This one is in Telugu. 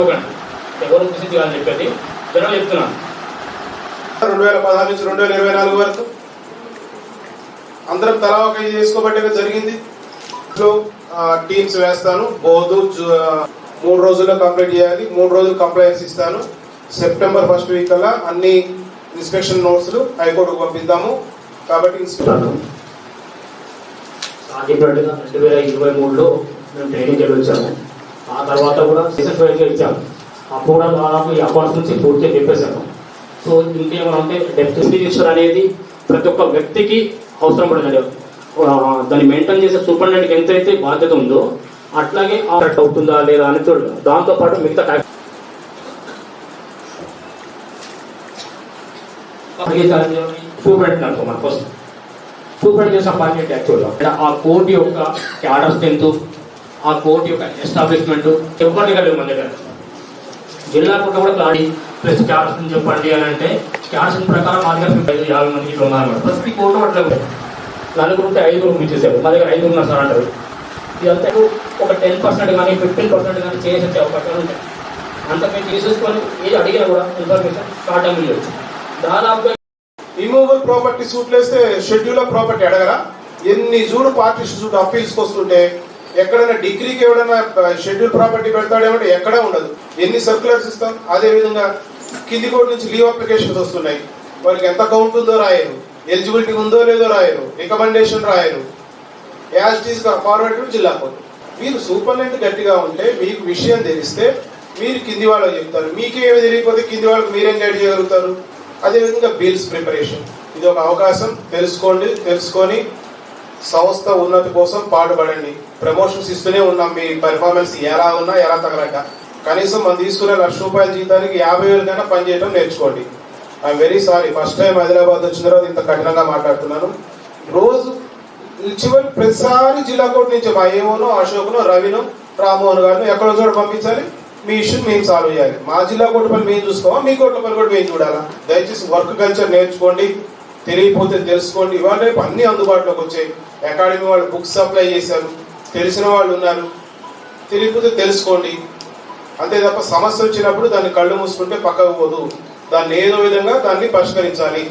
ఎవరు ఉద్దేశించాలని చెప్పేది జనాలు చెప్తున్నాను. 2016 నుంచి 2024 వరకు అందరం తలా ఒక చేసుకోబట్టే జరిగింది. టీమ్స్ వేస్తాను. బోధు 3 రోజుల్లో కంప్లీట్ చేయాలి. 3 రోజులు కంప్లైంట్స్ ఇస్తాను. సెప్టెంబర్ 1st వీక్ కల్లా అన్ని ఇన్స్పెక్షన్ నోట్స్లు హైకోర్టుకు పంపిద్దాము. కాబట్టి 2023లో మేము ట్రైనింగ్ వచ్చాము. ఆ తర్వాత కూడా సెషన్ ఇచ్చాము. అప్పుడు కూడా దాదాపు ఈ అకౌంట్స్ నుంచి పూర్తిగా చెప్పేశాను. సో ఇంకేమైనా అంటే డెప్త్ రిజిస్టర్ అనేది ప్రతి ఒక్క వ్యక్తికి అవసరం పడుతుంది. దాన్ని మెయింటైన్ చేసే సూపరింటెండెంట్కి ఎంతైతే బాధ్యత ఉందో అట్లాగే కరెక్ట్ అవుతుందా లేదా అని చూడాలి. దాంతోపాటు మిగతా సూపరింటెండెంట్ అనుకో మన కోసం సూపరింటెండెంట్ చేసిన పని ఏంటి యాక్చువల్గా ఆ కోర్టు యొక్క క్యాడర్ స్ట్రెంత్, ఆ కోర్టు యొక్క ఎస్టాబ్లిష్మెంట్ చెప్పండి కలిగి మన దగ్గర జిల్లా కోర్టు కూడా క్లాడి ప్లస్ క్యాడర్స్ చెప్పండి అని అంటే క్యాడర్స్ ప్రకారం మా దగ్గర 50 మంది ఇట్లా ఉన్నారన్నమాట. ప్రతి కోర్టు అట్లా నలుగురు ఉంటే 5 ఇచ్చేసారు. మా దగ్గర 5 ఉన్నారు సార్ అంటారు. ఇదంతా ఒక 10% కానీ 15% కానీ చేసే అవకాశాలు ఉంటాయి. అంత మేము తీసేసుకొని ఏది అడిగినా కూడా ఇన్ఫర్మేషన్ స్టార్ట్ అయ్యవచ్చు. దాదాపుగా రిమూవల్ ప్రాపర్టీ సూట్లు వేస్తే షెడ్యూల్ ఆఫ్ ప్రాపర్టీ అడగరా? ఎన్ని చూడు పార్టీషన్ చూడు అప్పీల్స్కి వస్తుంటే ఎక్కడైనా డిగ్రీకి ఎవడైనా షెడ్యూల్ ప్రాపర్టీ పెడతాడేమంటే ఎక్కడా ఉండదు. ఎన్ని సర్క్యులర్స్ ఇస్తాం. అదేవిధంగా కింది కోర్టు నుంచి లీవ్ అప్లికేషన్స్ వస్తున్నాయి. వాళ్ళకి ఎంత కౌంట్ ఉందో రాయరు, ఎలిజిబిలిటీ ఉందో లేదో రాయరు, రికమెండేషన్ రాయరు. As it is forward to జిల్లా కోర్టు. మీరు సూపరింటెండెంట్ గట్టిగా ఉంటే మీకు విషయం తెలిస్తే మీరు కింది వాళ్ళకి చెప్తారు. మీకేమి తెలియకపోతే కింది వాళ్ళకి మీరేం గైడ్ చేయగలుగుతారు. అదేవిధంగా బిల్స్ ప్రిపరేషన్ ఇది ఒక అవకాశం. తెలుసుకొని సంస్థ ఉన్నతి కోసం పాటుపడండి. ప్రమోషన్స్ ఇస్తూనే ఉన్నాం. మీ పెర్ఫార్మెన్స్ ఎలా ఉన్నా ఎలా తగలక కనీసం మనం తీసుకునే ₹1,00,000 జీతానికి 50,000 కన్నా పనిచేయడం నేర్చుకోండి. I'm very sorry, first time Hyderabad వచ్చిన తర్వాత ఇంత కఠినంగా మాట్లాడుతున్నాను. రోజు చివరి ప్రతిసారి జిల్లా కోర్టు నుంచి మా ఏమోనో అశోక్నో రవినో రామ్మోహన్ గారిని ఎక్కడో చోట పంపించాలి. మీ ఇష్యూ మేము సాల్వ్ చేయాలి. మా జిల్లా కోర్టు పని మేము చూసుకోవా, మీ కోర్టుల పని కూడా మేము చూడాలా? దయచేసి వర్క్ కల్చర్ నేర్చుకోండి. తెలియకపోతే తెలుసుకోండి. ఇవాళ రేపు అన్ని అందుబాటులోకి వచ్చాయి. అకాడమీ వాళ్ళు బుక్స్ సప్లై చేశారు. తెలిసిన వాళ్ళు ఉన్నారు. తెలియకపోతే తెలుసుకోండి. అంతే తప్ప సమస్య వచ్చినప్పుడు దాన్ని కళ్ళు మూసుకుంటే పక్కకు పోదు. దాన్ని ఏదో విధంగా దాన్ని పరిష్కరించాలి.